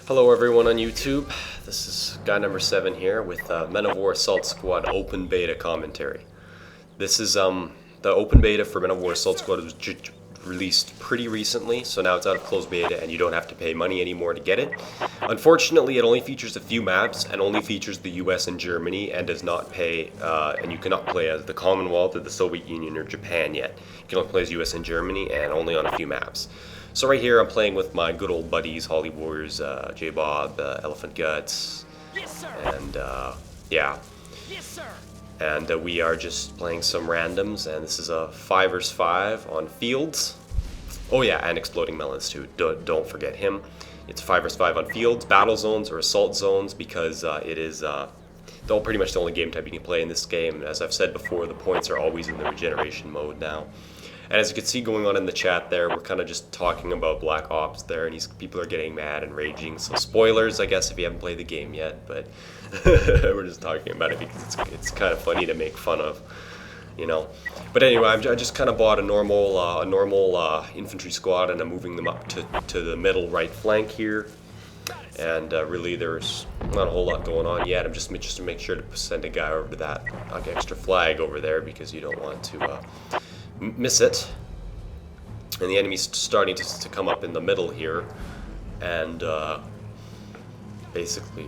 Hello everyone on YouTube. This is guy number 7 here with Men of War Assault Squad open beta commentary. This is the open beta for Men of War Assault Squad was released pretty recently, so now it's out of closed beta and you don't have to pay money anymore to get it. Unfortunately, it only features a few maps and only features the US and Germany and does not pay, and you cannot play as the Commonwealth or the Soviet Union or Japan yet. You can only play as US and Germany and only on a few maps. So right here I'm playing with my good old buddies, Holly Warriors, J-Bob, Elephant Guts, and yeah. And we are just playing some randoms, and this is a 5 vs 5 on fields. Oh yeah, and Exploding Melons too, don't forget him. It's 5 vs 5 on fields, battle zones, or assault zones, because it is pretty much the only game type you can play in this game. As I've said before, the points are always in the regeneration mode now. And as you can see going on in the chat there, we're kind of just talking about Black Ops there, and people are getting mad and raging. So spoilers, I guess, if you haven't played the game yet, but we're just talking about it because it's kind of funny to make fun of, you know. But anyway, I just kind of bought a normal infantry squad, and I'm moving them up to the middle right flank here. And really, there's not a whole lot going on yet. I'm just to make sure to send a guy over to that extra flag over there because you don't want to miss it. And the enemy's starting to come up in the middle here, and basically,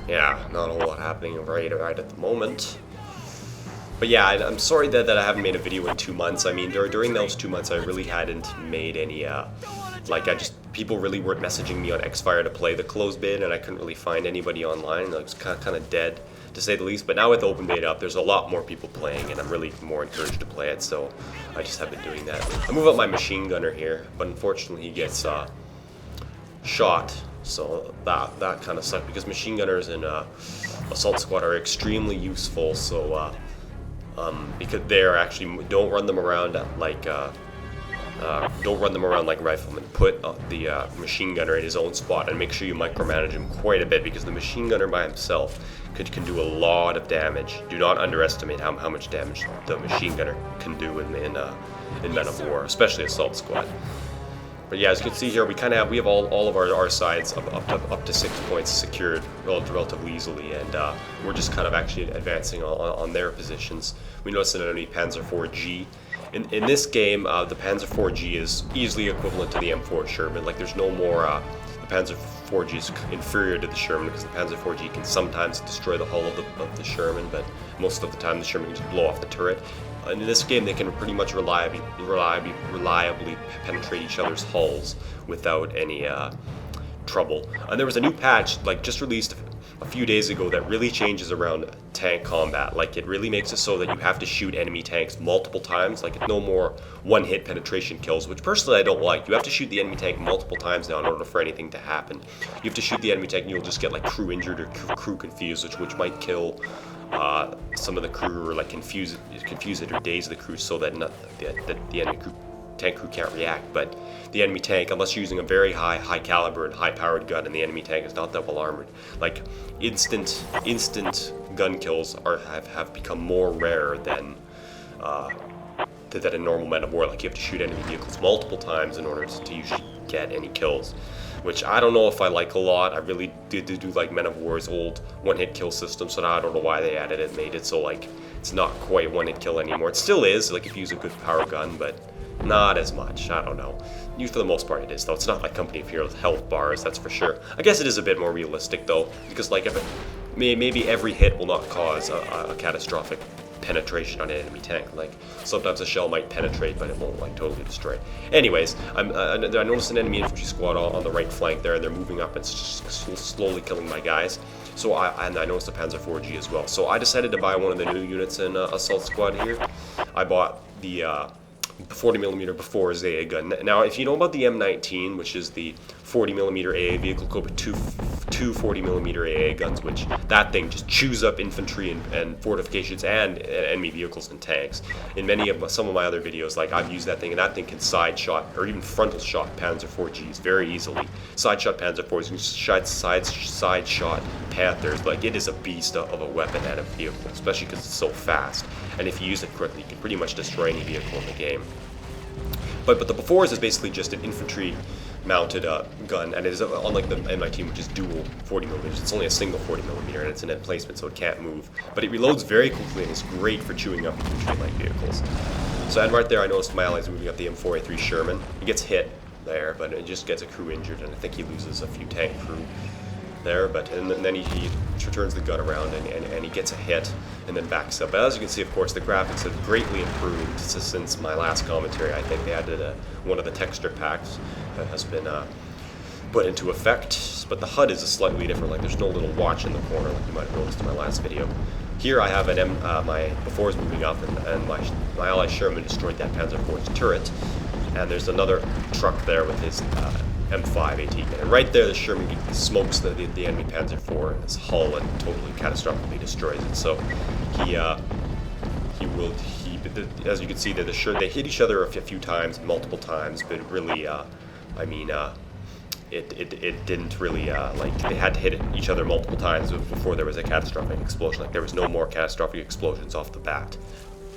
yeah, not a whole lot happening right at the moment. But yeah, I'm sorry that I haven't made a video in 2 months. I mean, during those 2 months, I really hadn't made any, people really weren't messaging me on Xfire to play the closed beta, and I couldn't really find anybody online. It was kind of dead, to say the least. But now with the open beta up, there's a lot more people playing, and I'm really more encouraged to play it, so I just have been doing that. I move up my machine gunner here, but unfortunately he gets shot, so that kind of sucked, because machine gunners in Assault Squad are extremely useful, so because they're actually, don't run them around like riflemen. Put the machine gunner in his own spot and make sure you micromanage him quite a bit, because the machine gunner by himself can do a lot of damage. Do not underestimate how much damage the machine gunner can do in Men of War, especially Assault Squad. But yeah, as you can see here, we have all of our sides up to 6 points secured relatively easily, and we're just kind of actually advancing on their positions. We notice an enemy Panzer IV-G. In this game, the Panzer IV-G is easily equivalent to the M4 Sherman. Like, there's no more, the Panzer IV-G is inferior to the Sherman, because the Panzer IV-G can sometimes destroy the hull of the Sherman, but most of the time the Sherman can just blow off the turret. And in this game, they can pretty much reliably penetrate each other's hulls without any trouble. And there was a new patch, like, just released a few days ago, that really changes around tank combat. Like, it really makes it so that you have to shoot enemy tanks multiple times. Like, it's no more one-hit penetration kills, which personally I don't like. You have to shoot the enemy tank multiple times now in order for anything to happen. You have to shoot the enemy tank and you'll just get like crew injured or crew confused, which might kill some of the crew, or like confuse it or daze the crew, so that the enemy tank crew can't react. But the enemy tank, unless you're using a very high caliber and high powered gun, and the enemy tank is not that well armored, like instant gun kills have become more rare than in normal Men of War. Like, you have to shoot enemy vehicles multiple times in order to usually get any kills, which I don't know if I like a lot. I really did do like Men of War's old one-hit kill system, so now I don't know why they added it, made it so like it's not quite one-hit kill anymore. It still is, like, if you use a good power gun, but not as much. I don't know. For the most part it is, though. It's not like Company of Heroes health bars, that's for sure. I guess it is a bit more realistic, though, because like maybe every hit will not cause a catastrophic penetration on an enemy tank. Like, sometimes a shell might penetrate, but it won't like totally destroy it. Anyways, I noticed an enemy infantry squad on the right flank there, and they're moving up and slowly killing my guys. So I noticed the Panzer IV-G as well. So I decided to buy one of the new units in Assault Squad here. I bought the 40mm before is AA gun. Now, if you know about the M19, which is the 40mm AA vehicle, go with two 40mm AA guns, which that thing just chews up infantry and fortifications and enemy vehicles and tanks. In some of my other videos, like, I've used that thing, and that thing can side shot or even frontal shot Panzer IV-Gs very easily. Side shot Panzer IVs, you can side shot Panthers. Like, it is a beast of a weapon and a vehicle, especially because it's so fast. And if you use it correctly, you can pretty much destroy any vehicle in the game. But the Befores is basically just an infantry mounted gun, and it is unlike the M19, which is dual 40 millimeters. It's only a single 40 millimeter, and it's an emplacement, so it can't move. But it reloads very quickly and is great for chewing up infantry light vehicles. So, and right there, I noticed my allies moving up the M4A3 Sherman. He gets hit there, but it just gets a crew injured, and I think he loses a few tank crew there. But and then he turns the gun around and he gets a hit and then backs up. But as you can see, of course, the graphics have greatly improved since my last commentary. I think they added one of the texture packs that has been put into effect, but the HUD is slightly different. Like there's no little watch in the corner like you might have noticed in my last video. Here I have my Bofors moving up, and my ally Sherman destroyed that Panzer IV's turret, and there's another truck there with his M5 AT gun. And right there, the Sherman smokes the enemy Panzer IV, his hull, and totally catastrophically destroys it. So as you can see, they hit each other a few times, multiple times, but really, it didn't really, they had to hit each other multiple times before there was a catastrophic explosion. Like, there was no more catastrophic explosions off the bat.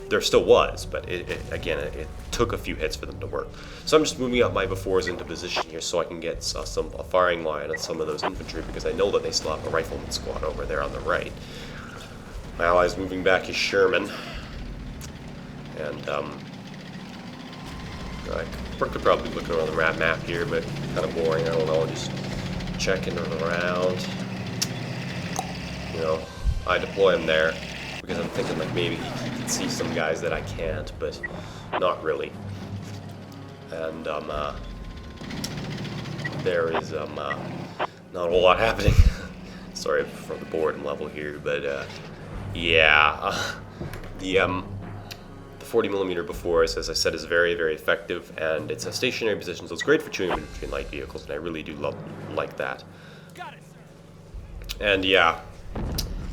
There still was, but it took a few hits for them to work. So I'm just moving up my Bofors into position here so I can get a firing line on some of those infantry, because I know that they still have a rifleman squad over there on the right. My ally's moving back his Sherman, and I could probably look around the map here, but kind of boring. I don't know, just checking around. You know, I deploy him there because I'm thinking like maybe he can see some guys that I can't, but not really. And there is not a whole lot happening. Sorry for the boredom level here, but yeah, the 40mm Bofors, as I said, is very, very effective, and it's a stationary position, so it's great for chewing between light vehicles, and I really do like that. And yeah,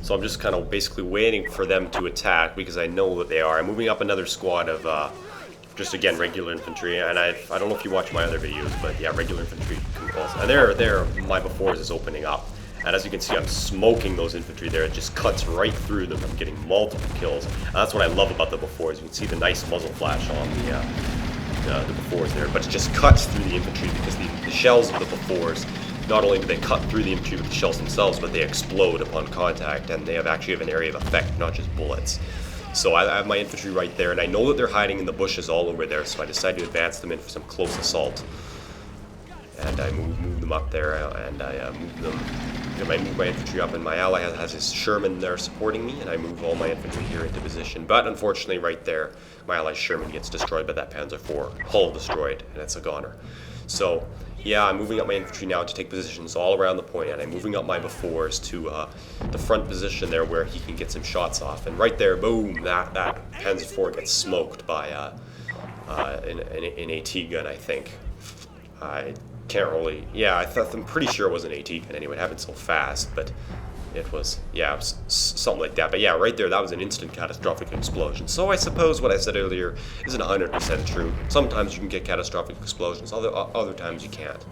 so I'm just kind of basically waiting for them to attack, because I know that they are. I'm moving up another squad of just, again, regular infantry, and I don't know if you watch my other videos, but yeah, regular infantry calls. And there my Bofors is opening up. And as you can see, I'm smoking those infantry there. It just cuts right through them. I'm getting multiple kills. And that's what I love about the Bofors. You can see the nice muzzle flash on the Bofors there. But it just cuts through the infantry, because the shells of the Bofors, not only do they cut through the infantry with the shells themselves, but they explode upon contact. And they actually have an area of effect, not just bullets. So I have my infantry right there. And I know that they're hiding in the bushes all over there. So I decided to advance them in for some close assault. And I move them up there, and I move them. I move my infantry up, and my ally has his Sherman there supporting me, and I move all my infantry here into position. But unfortunately, right there, my ally's Sherman gets destroyed by that Panzer IV, hull destroyed, and it's a goner. So yeah, I'm moving up my infantry now to take positions all around the point, and I'm moving up my Bofors to the front position there where he can get some shots off. And right there, boom, that Panzer IV gets smoked by an AT gun, I think. I can't really, yeah, I'm pretty sure it was an AT gun anyway. It happened so fast, but it was, yeah, it was something like that. But yeah, right there, that was an instant catastrophic explosion. So I suppose what I said earlier isn't 100% true. Sometimes you can get catastrophic explosions, other times you can't.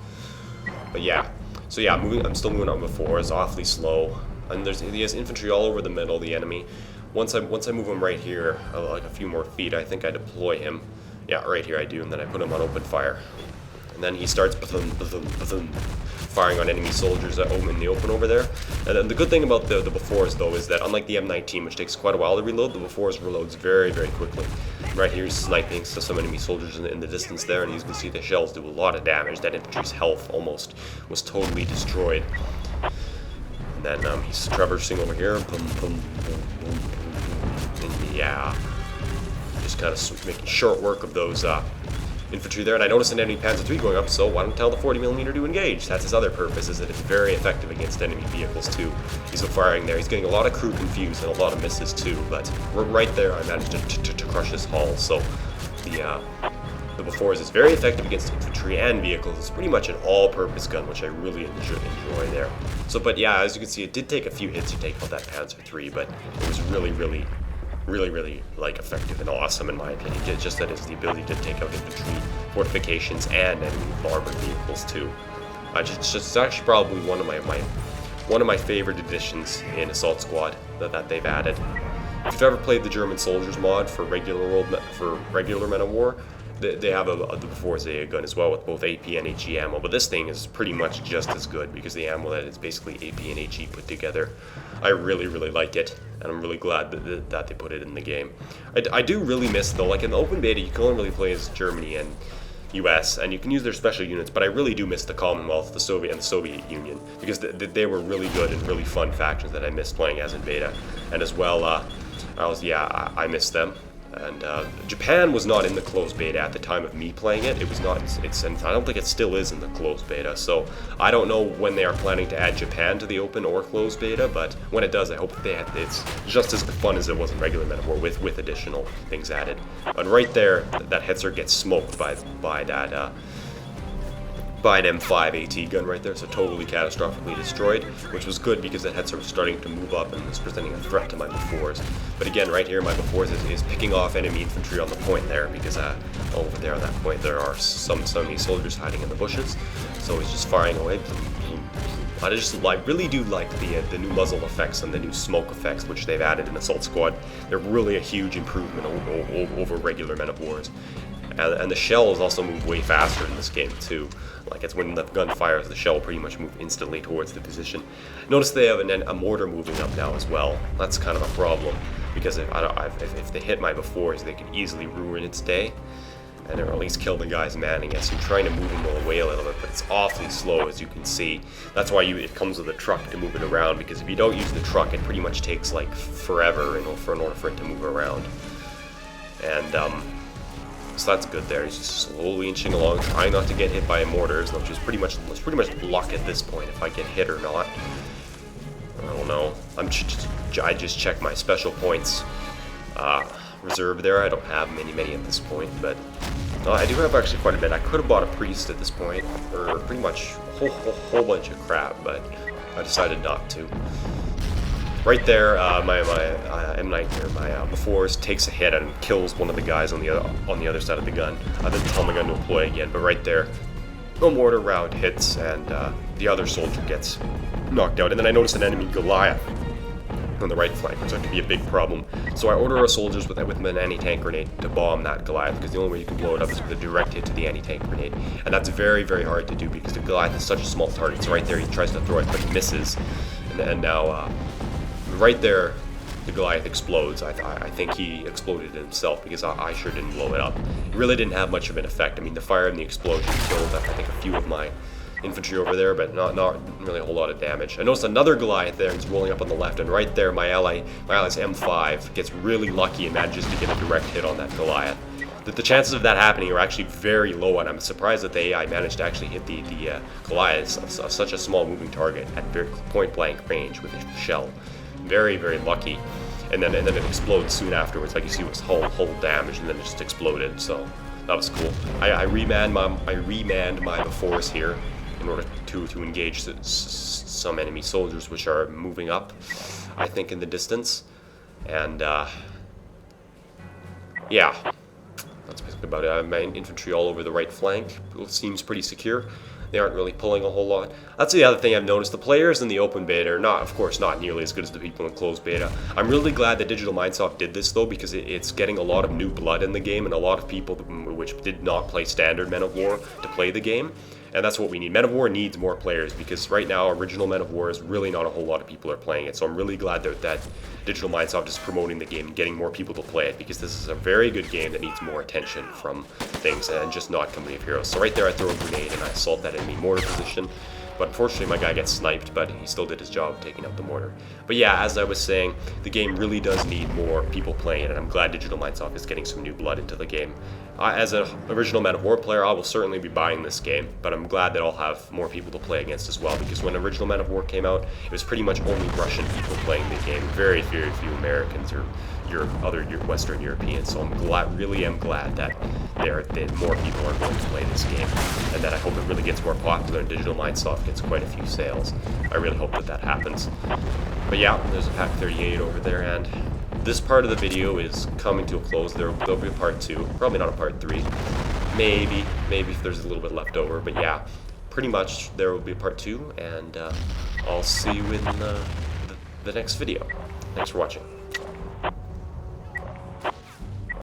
But yeah, so yeah, I'm still moving on before. It's awfully slow, and he has infantry all over the middle, the enemy. Once I move him right here, like a few more feet, I think I deploy him. Yeah, right here I do, and then I put him on open fire. And then he starts firing on enemy soldiers in the open over there. And then the good thing about the Bofors, though, is that unlike the M19, which takes quite a while to reload, the Bofors reloads very, very quickly. Right here, he's sniping some enemy soldiers in the distance there, and you can see the shells do a lot of damage. That infantry's health almost was totally destroyed. And then he's traversing over here. And yeah, just kind of making short work of those infantry there, and I noticed an enemy Panzer III going up, so why don't tell the 40mm to engage? That's his other purpose, is that it's very effective against enemy vehicles too. He's firing there. He's getting a lot of crew confused and a lot of misses too, but right there I managed to crush his hull. So the Bofors is very effective against infantry and vehicles. It's pretty much an all-purpose gun, which I really enjoy there. So, but yeah, as you can see, it did take a few hits to take out that Panzer III, but it was really like effective and awesome in my opinion. Just that it's the ability to take out infantry, fortifications, and enemy armored vehicles too. It's actually probably one of my favorite additions in Assault Squad that they've added. If you've ever played the German Soldiers mod for regular Men of War, they have the Before Zeta gun as well with both AP and HE ammo, but this thing is pretty much just as good because the ammo that is basically AP and HE put together. I really like it, and I'm really glad that they put it in the game. I do really miss though, like in the open beta you can only really play as Germany and US, and you can use their special units, but I really do miss the Commonwealth, the Soviet Union, because they were really good and really fun factions that I missed playing as in beta. And as well, I missed them. And Japan was not in the closed beta at the time of me playing it. It was not. And I don't think it still is in the closed beta. So I don't know when they are planning to add Japan to the open or closed beta. But when it does, I hope it's just as fun as it was in regular Men of War with additional things added. And right there, that Hetzer gets smoked by an M5 AT gun right there, so totally catastrophically destroyed, which was good because that Hetzer was starting to move up and was presenting a threat to my Befores. But again, right here, my Befores is picking off enemy infantry on the point there, because over there on that point there are some enemy soldiers hiding in the bushes, so he's just firing away. I really do like the new muzzle effects and the new smoke effects which they've added in Assault Squad. They're really a huge improvement over regular Men of Wars. And the shells also move way faster in this game too. Like it's when the gun fires, the shell will pretty much move instantly towards the position. Notice they have a mortar moving up now as well. That's kind of a problem because if they hit my Befores, they could easily ruin its day, and or at least kill the guys manning it. So I'm trying to move them away a little bit, but it's awfully slow as you can see. That's why it comes with a truck to move it around, because if you don't use the truck, it pretty much takes like forever in order for it to move around. And so that's good there. He's just slowly inching along, trying not to get hit by mortars, which is pretty much luck at this point if I get hit or not. I don't know. I just check my special points reserve there. I don't have many at this point, but I do have actually quite a bit. I could have bought a priest at this point, or pretty much a whole bunch of crap, but I decided not to. Right there, my M9 here, my Befores takes a hit and kills one of the guys on the other side of the gun. I then tell my gun to deploy again, but right there, the mortar round hits and the other soldier gets knocked out. And then I notice an enemy Goliath on the right flank, which could be a big problem. So I order our soldiers with an anti-tank grenade to bomb that Goliath, because the only way you can blow it up is with a direct hit to the anti-tank grenade. And that's very hard to do because the Goliath is such a small target. So right there, he tries to throw it, but he misses. And now, right there, the Goliath explodes. I think he exploded himself because I sure didn't blow it up. It really didn't have much of an effect. I mean, the fire and the explosion killed, I think, a few of my infantry over there, but not really a whole lot of damage. I noticed another Goliath there, he's rolling up on the left, and right there, my ally's M5 gets really lucky and manages to get a direct hit on that Goliath. The chances of that happening are actually very low, and I'm surprised that the AI managed to actually hit the Goliath of such a small moving target at very point-blank range with a shell. Very lucky. And then it explodes soon afterwards. Like you see, it was whole damage, and then it just exploded. So that was cool. I remanned my Befores here in order to engage some enemy soldiers which are moving up, I think, in the distance. And yeah, that's basically about it. I have my infantry all over the right flank. It seems pretty secure. They aren't really pulling a whole lot. That's the other thing I've noticed. The players in the open beta are of course, not nearly as good as the people in closed beta. I'm really glad that Digital Mindsoft did this though, because it's getting a lot of new blood in the game and a lot of people which did not play standard Men of War to play the game. And that's what we need. Men of War needs more players, because right now original Men of War is really not a whole lot of people are playing it. So I'm really glad that Digital Mindsoft is promoting the game and getting more people to play it, because this is a very good game that needs more attention from things and just not Company of Heroes. So right there I throw a grenade and I assault that enemy mortar position. But unfortunately my guy gets sniped, but he still did his job taking out the mortar. But yeah, as I was saying, the game really does need more people playing it, and I'm glad Digital Mindsoft is getting some new blood into the game. As an original Men of War player, I will certainly be buying this game, but I'm glad that I'll have more people to play against as well, because when original Men of War came out, it was pretty much only Russian people playing the game, very few Americans or other Western Europeans. So really am glad that more people are going to play this game, and that I hope it really gets more popular and Digital Mindsoft gets quite a few sales. I really hope that happens. But yeah, there's a Pack 38 over there, and this part of the video is coming to a close. There'll be a part 2, probably not a part 3. Maybe if there's a little bit left over, but yeah, pretty much there will be a part 2, and I'll see you in the next video. Thanks for watching.